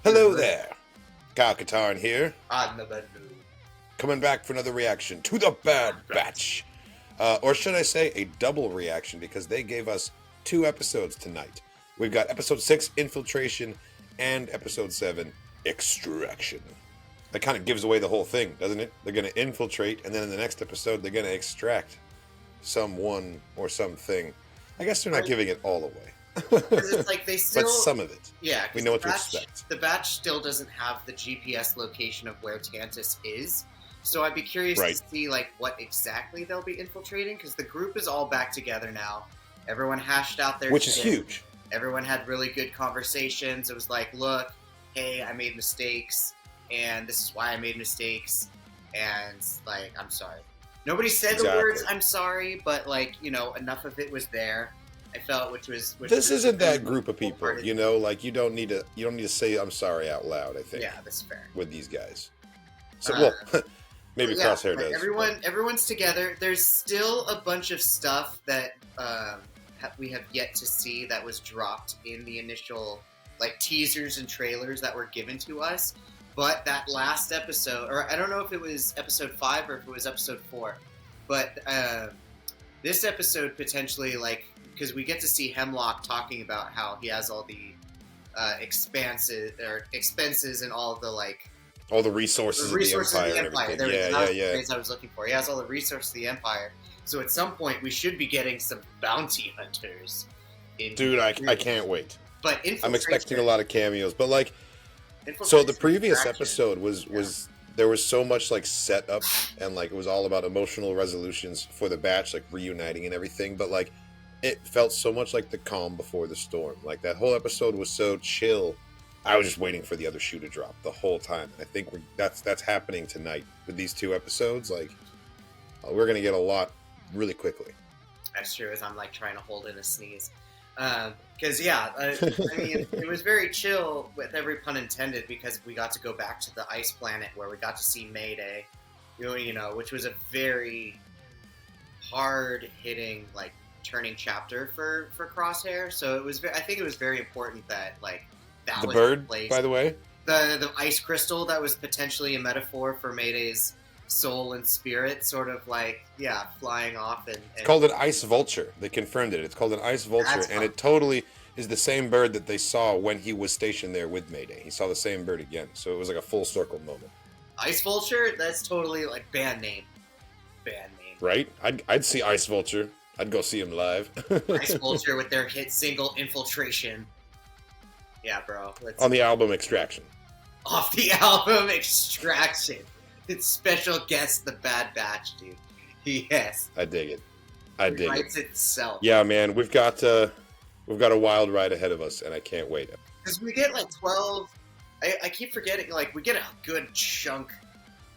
Hello there, Kyle Katarn here, On the Bendu. coming back for another reaction to the Bad Batch. Or should I say a double reaction, because they gave us 2 episodes tonight. We've got episode 6, Infiltration, and episode 7, Extraction. That kind of gives away the whole thing, doesn't it? They're going to infiltrate, and then in the next episode, they're going to extract someone or something. I guess they're not giving it all away. Because it's like they still... But some of it. Yeah. We know what to expect. The Batch still doesn't have the GPS location of where Tantus is. So I'd be curious to see like what exactly they'll be infiltrating, because the group is all back together now. Everyone hashed out their Which is huge. Everyone had really good conversations. It was like, look, hey, I made mistakes, and this is why I made mistakes, and like, I'm sorry. Nobody said the words "I'm sorry," but like, you know, enough of it was there. I felt, which this isn't that group of people, you know. Like, you don't need to say "I'm sorry" out loud. I think. Yeah, that's fair. With these guys, so well, maybe Crosshair does. Everyone's together. There's still a bunch of stuff that we have yet to see that was dropped in the initial like teasers and trailers that were given to us. But that last episode, or I don't know if it was episode 5 or if it was episode 4, but this episode potentially, like, because we get to see Hemlock talking about how he has all the expenses and all the like all the resources of the Empire. Yeah. I was looking for. He has all the resources of the Empire. So at some point we should be getting some bounty hunters. Dude, I can't wait. But I'm expecting a lot of cameos, but like. So the previous episode was there was so much like setup, and like it was all about emotional resolutions for the Batch, like reuniting and everything, but like it felt so much like the calm before the storm. Like that whole episode was so chill. I was just waiting for the other shoe to drop the whole time. I think that's happening tonight with these 2 episodes. Like we're gonna get a lot really quickly. That's true. As I'm like trying to hold in a sneeze. Because I mean, it was very chill, with every pun intended, because we got to go back to the ice planet where we got to see Mayday, you know, which was a very hard-hitting, like, turning chapter for Crosshair. So it was, I think it was very important that like that the was bird, placed. By the way, the ice crystal that was potentially a metaphor for Mayday's soul and spirit, sort of like flying off and it's called an ice vulture. They confirmed it. It's called an ice vulture, and it totally is the same bird that they saw when he was stationed there with Mayday. He saw the same bird again, so it was like a full circle moment. Ice vulture, that's totally like band name, right? I'd see Ice Vulture. I'd go see him live. Ice Vulture with their hit single Infiltration. Yeah, bro. On the album Extraction. Off the album Extraction. It's special guest, the Bad Batch, dude. Yes. I dig it. It writes itself. Yeah, man. We've got a wild ride ahead of us, and I can't wait. Because we get like 12. I keep forgetting. Like, we get a good chunk,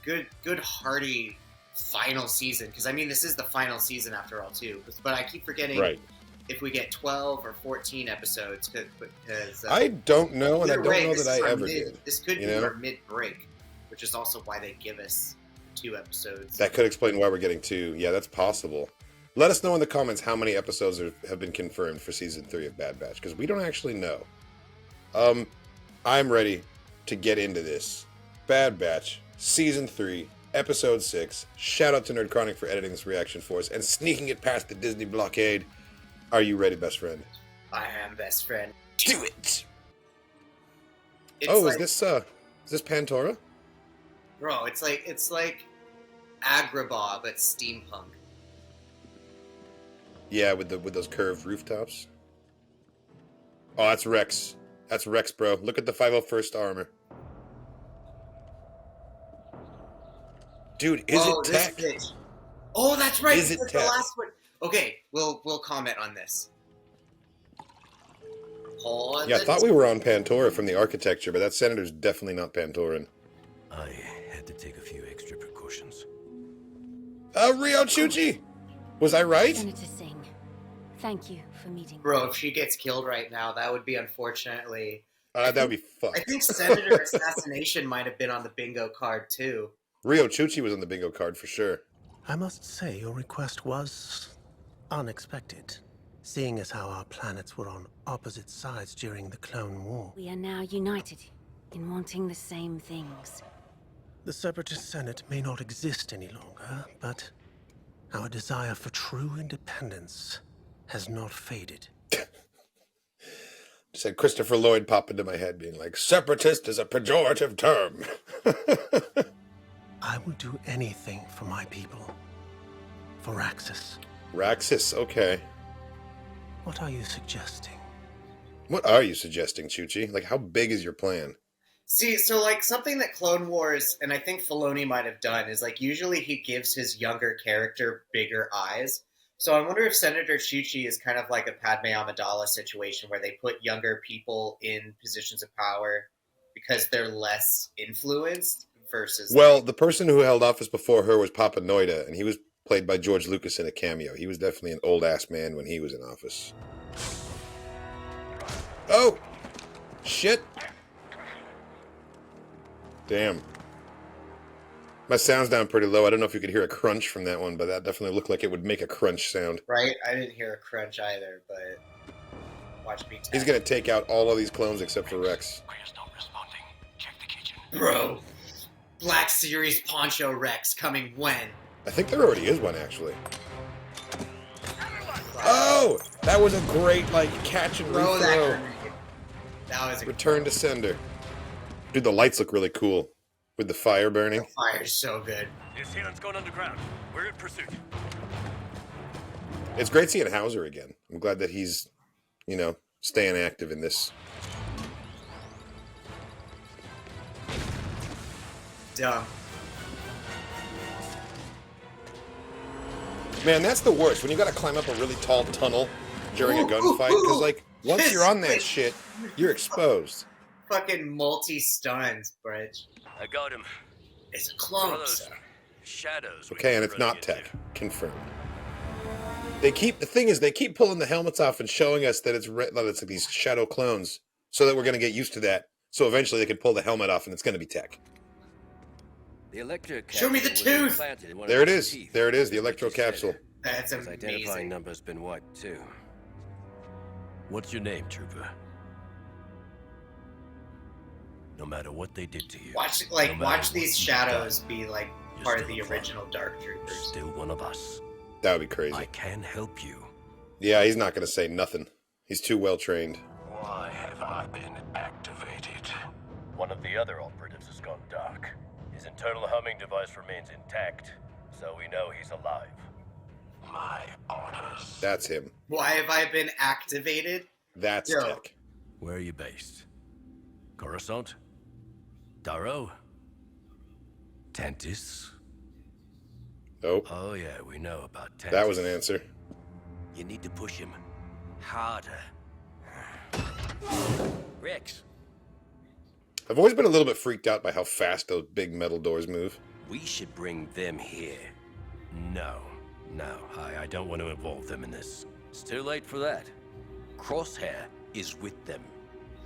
good hearty final season. Because I mean, this is the final season after all, too. But I keep forgetting if we get 12 or 14 episodes. Because I don't know, and I don't know that I ever did. This could be our mid-break, which is also why they give us 2 episodes. That could explain why we're getting 2. Yeah, that's possible. Let us know in the comments how many episodes have been confirmed for Season 3 of Bad Batch, because we don't actually know. I'm ready to get into this. Bad Batch, Season 3, Episode 6. Shout out to Nerd Chronic for editing this reaction for us and sneaking it past the Disney blockade. Are you ready, best friend? I am, best friend. Do it! Is this Pantora? Bro, it's like Agrabah, but steampunk. Yeah, with those curved rooftops. Oh, that's Rex. That's Rex, bro. Look at the 501st armor. Dude, is it tech? Oh, that's right. Is it tech? The last one. Okay, we'll comment on this. I thought we were on Pantora from the architecture, but that senator's definitely not Pantoran. I had to take a few extra precautions. Rio Chuchi! Was I right? Senator Singh, thank you for meeting. Bro, if she gets killed right now, that would be unfortunately... that would be fucked. I think Senator Assassination might have been on the bingo card, too. Rio Chuchi was on the bingo card for sure. I must say, your request was unexpected, seeing as how our planets were on opposite sides during the Clone War. We are now united. in wanting the same things. The Separatist Senate may not exist any longer, but our desire for true independence has not faded. Just had Christopher Lloyd pop into my head being like, separatist is a pejorative term. I will do anything for my people. For Raxus. Raxus, okay. What are you suggesting? What are you suggesting, Chuchi? Like, how big is your plan? See, so like something that Clone Wars, and I think Filoni might have done, is like usually he gives his younger character bigger eyes. So I wonder if Senator Chuchi is kind of like a Padme Amidala situation where they put younger people in positions of power because they're less influenced versus... Well, the person who held office before her was Papa Noida, and he was played by George Lucas in a cameo. He was definitely an old-ass man when he was in office. Oh! Shit! Damn. My sound's down pretty low. I don't know if you could hear a crunch from that one, but that definitely looked like it would make a crunch sound. Right? I didn't hear a crunch either, but... Watch me tap. He's gonna take out all of these clones except for Rex. Queer's not responding. Check the kitchen. Bro! Black Series Poncho Rex coming when? I think there already is one, actually. Oh! That was a great, like, catch and Throw that rethrow. grenade. That was a Return to sender. Dude, the lights look really cool. With the fire burning. The fire's so good. The assailant's going underground. We're in pursuit. It's great seeing Hauser again. I'm glad that he's, you know, staying active in this. Dumb. Man, that's the worst. When you gotta climb up a really tall tunnel during a gunfight. Because, like, once you're on that shit, you're exposed. Fucking multi-stuns, Bridge. I got him. It's a One clone, of those sir. shadows. we Okay, and keep it's not running tech. into. Confirmed. The thing is, they keep pulling the helmets off and showing us that it's like these shadow clones, so that we're gonna get used to that. So eventually they can pull the helmet off and it's gonna be tech. The electro Show me the capsule was tooth! implanted in one of There it his is. teeth. There it is, the That's what electro you said. capsule. That's His identifying amazing. number's been wiped too. What's your name, Trooper? No matter what they did to you, Watch, no like, matter watch what these you've shadows done, be, like, you're part of still the a clone. original Dark you're Troopers. still one of us. That would be crazy. I can help you. Yeah, he's not gonna say nothing. He's too well trained. Why have I been activated? One of the other operatives has gone dark. His internal humming device remains intact, so we know he's alive. My orders. That's him. Why have I been activated? That's Yo. tech. Where are you based? Coruscant? Darrow? Tantis? Oh, Oh yeah, we know about Tantis. that was an answer. You need to push him harder. Rex, I've always been a little bit freaked out by how fast those big metal doors move. We should bring them here. No, I don't want to involve them in this. It's too late for that. Crosshair is with them.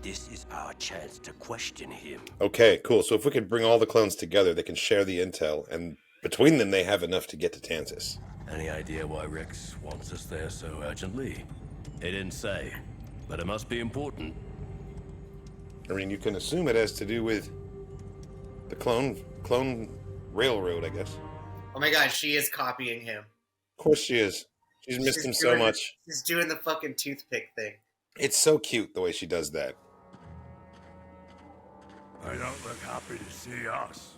This is our chance to question him. Okay, cool. So if we could bring all the clones together, they can share the intel, and between them they have enough to get to Tansis. Any idea why Rex wants us there so urgently? He didn't say, but it must be important. I mean, you can assume it has to do with the clone railroad, I guess. Oh my god, she is copying him. Of course she is. She's missed She's him so doing- much. She's doing the fucking toothpick thing. It's so cute the way she does that. I don't look happy to see us.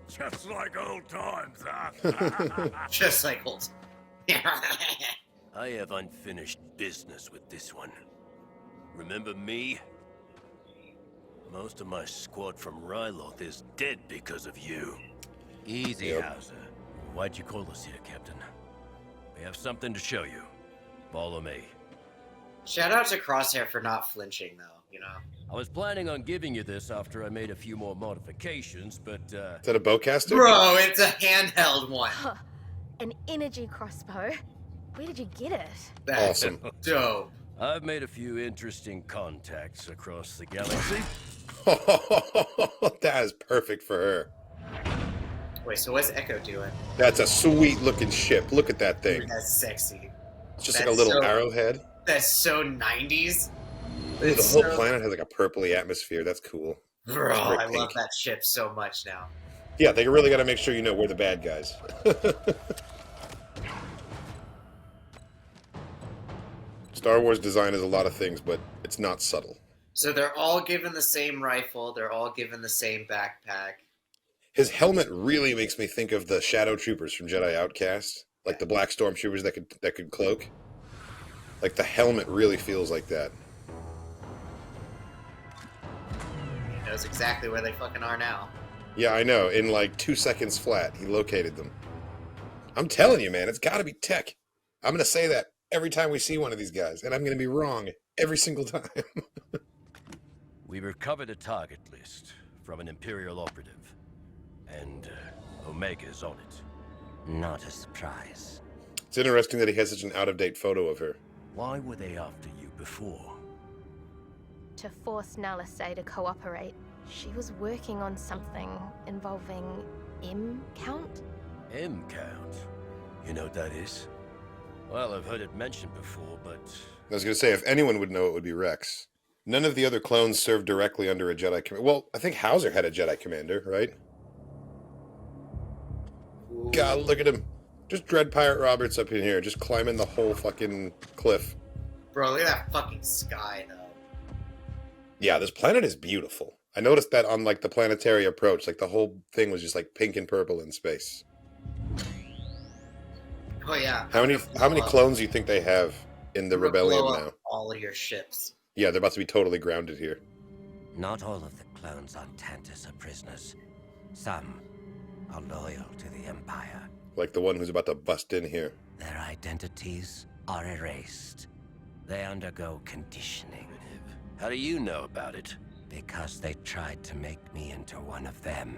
Just like old times, huh? Just like old. I have unfinished business with this one. Remember me? Most of my squad from Ryloth is dead because of you. easy, Yep. Hauser. Why'd you call us here, Captain? We have something to show you. Follow me. Shout out to Crosshair for not flinching, though, you know? I was planning on giving you this after I made a few more modifications, but, Is that a bowcaster? Bro, it's a handheld one. Huh. An energy crossbow? Where did you get it? That's Awesome. dope. I've made a few interesting contacts across the galaxy. That is perfect for her. Wait, so what's Echo doing? That's a sweet looking ship. Look at that thing. Dude, that's sexy. It's just like a that's little so- arrowhead. That's so 90s. Dude, the It's whole so- planet has like a purpley atmosphere. That's cool. Bro, brick I love pink. that ship so much now. Yeah, they really got to make sure you know we're the bad guys. Star Wars design is a lot of things, but it's not subtle. So they're all given the same rifle. They're all given the same backpack. His helmet really makes me think of the Shadow Troopers from Jedi Outcast, like the black stormtroopers that could cloak. Like the helmet really feels like that. He knows exactly where they fucking are now. Yeah, I know. In like 2 seconds flat, he located them. I'm telling you, man, it's got to be tech. I'm going to say that every time we see one of these guys, and I'm going to be wrong every single time. We recovered a target list from an Imperial operative, and Omega's on it. Not a surprise. It's interesting that he has such an out-of-date photo of her. Why were they after you before? To force Nalisay to cooperate. She was working on something involving M count? M count? You know what that is? Well, I've heard it mentioned before, but... I was going to say, if anyone would know, it would be Rex. None of the other clones served directly under a Jedi commander. Well, I think Hauser had a Jedi commander, right? Ooh. God, look at him. Just Dread Pirate Roberts up in here, just climbing the whole fucking cliff. Bro, look at that fucking sky, though. Yeah, this planet is beautiful. I noticed that on, like, the planetary approach. Like, the whole thing was just, like, pink and purple in space. Oh, yeah. How many clones do you think they have in the I'm gonna rebellion blow up now? all of your ships. Yeah, they're about to be totally grounded here. Not all of the clones on Tantus are prisoners. Some are loyal to the Empire. Like the one who's about to bust in here. Their identities are erased. They undergo conditioning. How do you know about it? Because they tried to make me into one of them.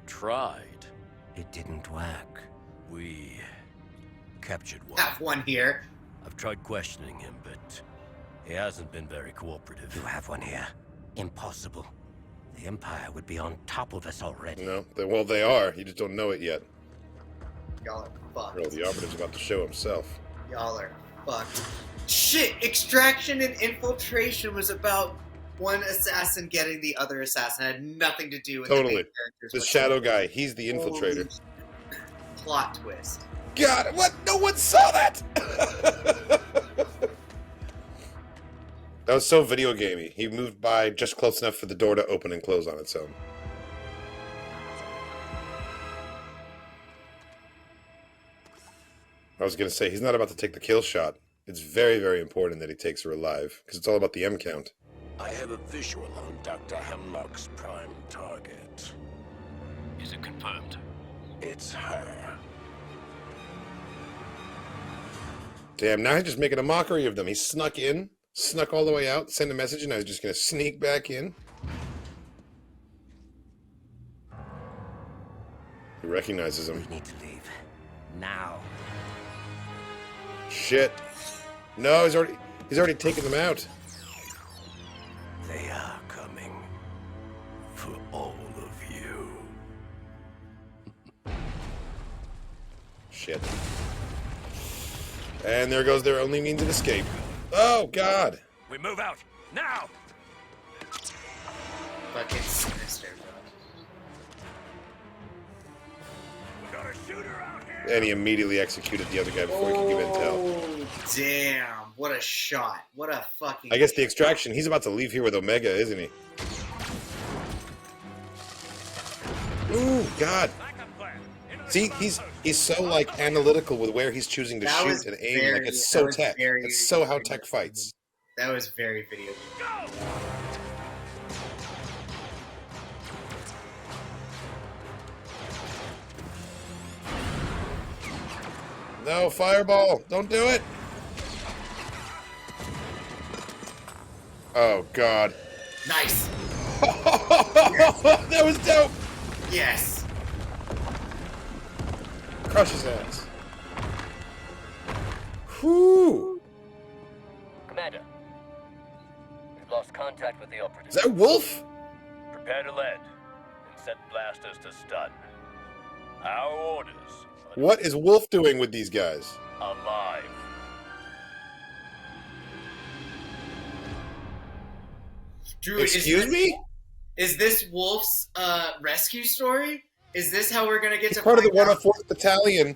Tried. It didn't work. We captured one. Have one here. I've tried questioning him, but he hasn't been very cooperative. You have one here. Impossible. The Empire would be on top of us already. No, well, they are. You just don't know it yet. Y'all are fucked. Bro, the operative's about to show himself. Y'all are fucked. Shit! Extraction and Infiltration was about one assassin getting the other assassin. It had nothing to do with Totally. the main characters. The Shadow guy, he's the infiltrator. Holy plot twist. God, what? No one saw that! That was so video gamey. He moved by just close enough for the door to open and close on its own. I was going to say, he's not about to take the kill shot. It's very, very important that he takes her alive, because it's all about the M count. I have a visual on Dr. Hemlock's prime target. Is it confirmed? It's her. Damn, now he's just making a mockery of them. He snuck in, snuck all the way out, sent a message, and now he's just going to sneak back in. He recognizes him. We need to leave. Now. Shit. No, he's already taken them out. They are coming for all of you. Shit. And there goes their only means of escape. Oh, God. We move out now. Fucking sinister, We got a shooter out here. And he immediately executed the other guy before he could give intel. Oh, damn. What a shot. What a fucking... I guess the extraction, he's about to leave here with Omega, isn't he? Ooh, God. Backup plan. Into the See, front he's so, like, analytical with where he's choosing to That was shoot and aim. very- Like, it's that so was tech. very- It's so how tech fights. That was very video game. Go! No, fireball! Don't do it! Oh, God. Nice. That was dope! Yes. Crush his ass. Whew! Commander, we've lost contact with the operative. Is that Wolf? Prepare to land and set blasters to stun. Our orders are What is Wolf doing with these guys? alive. Drew, Excuse me? Is this Wolf's rescue story? Is this how we're gonna get to part of the find out? 104th Battalion.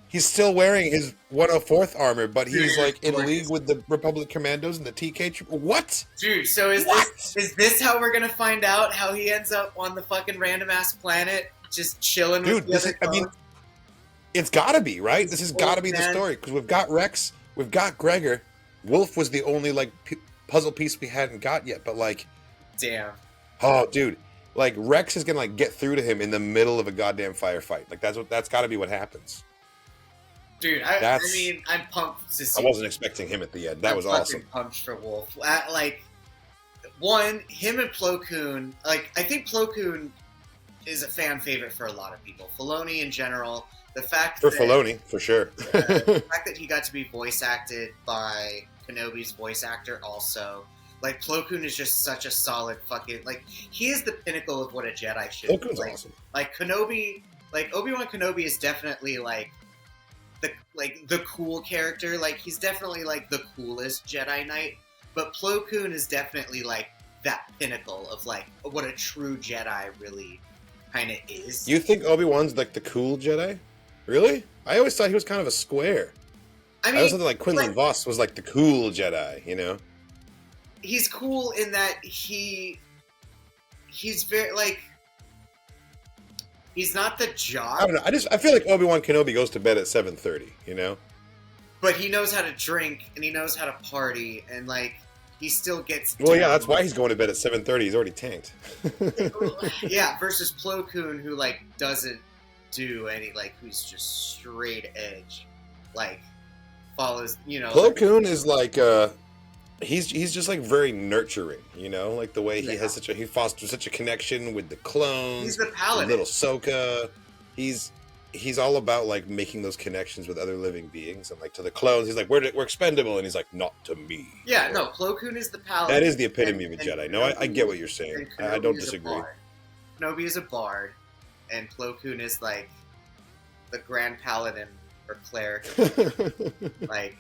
He's still wearing his 104th armor, but he's Dude, like in gorgeous. league with the Republic Commandos and the TK Troop. What? Dude, so is this how we're gonna find out how he ends up on the fucking random ass planet, just chilling with the other clones? It's gotta be, right? This has gotta be the story, because we've got Rex, we've got Gregor. Wolf was the only like puzzle piece we hadn't got yet, but like, damn. Oh, dude, like Rex is gonna like get through to him in the middle of a goddamn firefight. Like that's gotta be what happens. Dude, I mean, I'm pumped to see. I wasn't expecting him at the end. That was awesome. Pumped for Wolf. Like, one, him and Plo Koon. Like, I think Plo Koon is a fan favorite for a lot of people. Filoni in general. The fact for that, Filoni, for sure. The fact that he got to be voice acted by Kenobi's voice actor also. Like, Plo Koon is just such a solid fucking... Like, he is the pinnacle of what a Jedi should be. Plo Koon's awesome. Like, Kenobi... Like, Obi-Wan Kenobi is definitely, like the cool character. Like, he's definitely, like, the coolest Jedi Knight. But Plo Koon is definitely, like, that pinnacle of, like, what a true Jedi really kind of is. You think Obi-Wan's, like, the cool Jedi? Really? I always thought he was kind of a square. I always thought that, like, Quinlan Voss was, like, the cool Jedi, you know? He's cool in that he's very, like... He's not the jock. I don't know. I feel like Obi-Wan Kenobi goes to bed at 7:30, you know? But he knows how to drink, and he knows how to party, and, like, he still gets... Well, yeah, that's why he's going to bed at 7:30. He's already tanked. Yeah, versus Plo Koon, who, like, doesn't do any, like, who's just straight edge. Like, follows, you know... Plo Koon is, like, he's just, like, very nurturing, you know? Like, the way he has he fosters such a connection with the clones. He's the paladin. Little Ahsoka. He's all about, like, making those connections with other living beings. And, like, to the clones, he's like, we're expendable. And he's like, not to me. Yeah, no, Plo Koon is the paladin. That is the epitome of a Jedi. No, I get what you're saying. I don't disagree. Kenobi is a bard, and Plo Koon is, like, the Grand Paladin or cleric. Like,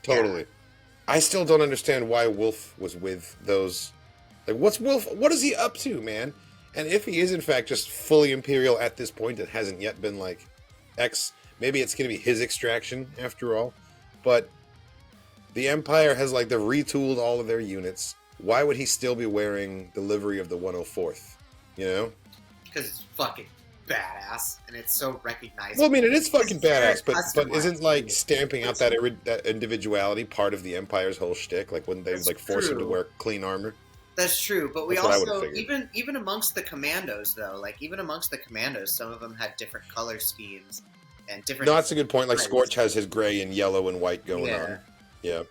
totally. Yeah. I still don't understand why Wolf was with those. Like, what's Wolf? What is he up to, man? And if he is, in fact, just fully Imperial at this point, it hasn't yet been, like, maybe it's going to be his extraction, after all. But the Empire has, like, they've retooled all of their units. Why would he still be wearing the livery of the 104th? You know? Because it's fucking badass, and it's so recognizable. Well, I mean, it is fucking badass, but isn't, like, stamping out that individuality part of the Empire's whole shtick? Like, wouldn't they, like, force him to wear clean armor? That's true, but we also, even amongst the commandos, though, like, even amongst the commandos, some of them had different color schemes and different... No, that's a good point. Like, Scorch has his gray and yellow and white going on. Yeah.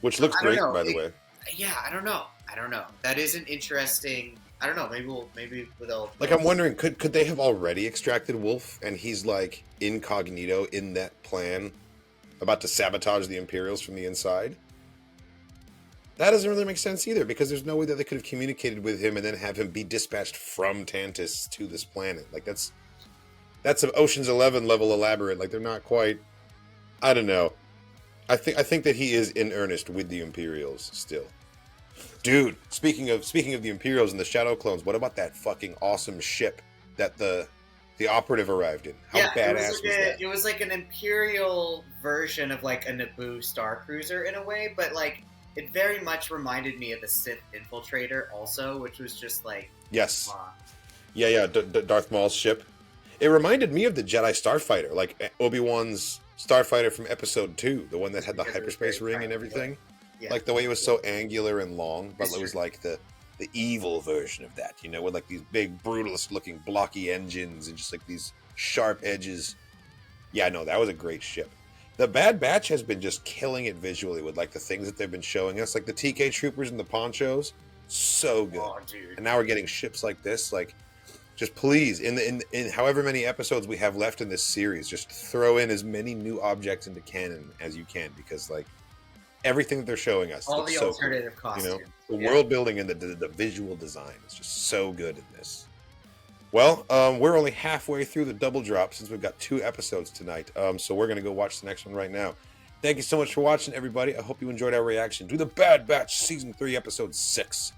Which looks great, by the way. Yeah, I don't know. That is an interesting... I don't know. Maybe they'll. Like, I'm wondering, could they have already extracted Wolf, and he's like incognito in that plan, about to sabotage the Imperials from the inside? That doesn't really make sense either, because there's no way that they could have communicated with him and then have him be dispatched from Tantis to this planet. Like, that's an Ocean's 11 level elaborate. Like, they're not quite. I don't know. I think that he is in earnest with the Imperials still. Dude, speaking of the Imperials and the Shadow clones, what about that fucking awesome ship that the operative arrived in? How badass was that? It was like an Imperial version of, like, a Naboo Star Cruiser in a way, but, like, it very much reminded me of the Sith Infiltrator also, which was just like... Yes. Yeah, Darth Maul's ship. It reminded me of the Jedi Starfighter, like Obi-Wan's Starfighter from Episode 2, the one that had the hyperspace ring and everything. Yeah. Like, the way it was so angular and long, but it was like the evil version of that, you know, with, like, these big, brutalist-looking, blocky engines and just, like, these sharp edges. Yeah, no, that was a great ship. The Bad Batch has been just killing it visually with, like, the things that they've been showing us. Like, the TK Troopers and the ponchos, so good. Oh, dude. And now we're getting ships like this. Like, just please, in however many episodes we have left in this series, just throw in as many new objects into canon as you can, because, like, everything that they're showing us, all the so alternative cool. costumes, you know, the world building and the visual design is just so good in this. Well, we're only halfway through the double drop since we've got 2 episodes tonight, so we're gonna go watch the next one right now. Thank you so much for watching, everybody. I hope you enjoyed our reaction to the Bad Batch Season 3, Episode 6.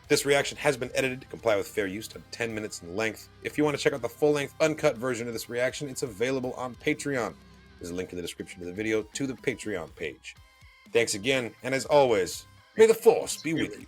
This reaction has been edited to comply with fair use to 10 minutes in length. If you want to check out the full-length, uncut version of this reaction, it's available on Patreon. There's a link in the description of the video to the Patreon page. Thanks again, and as always, may the Force be with you.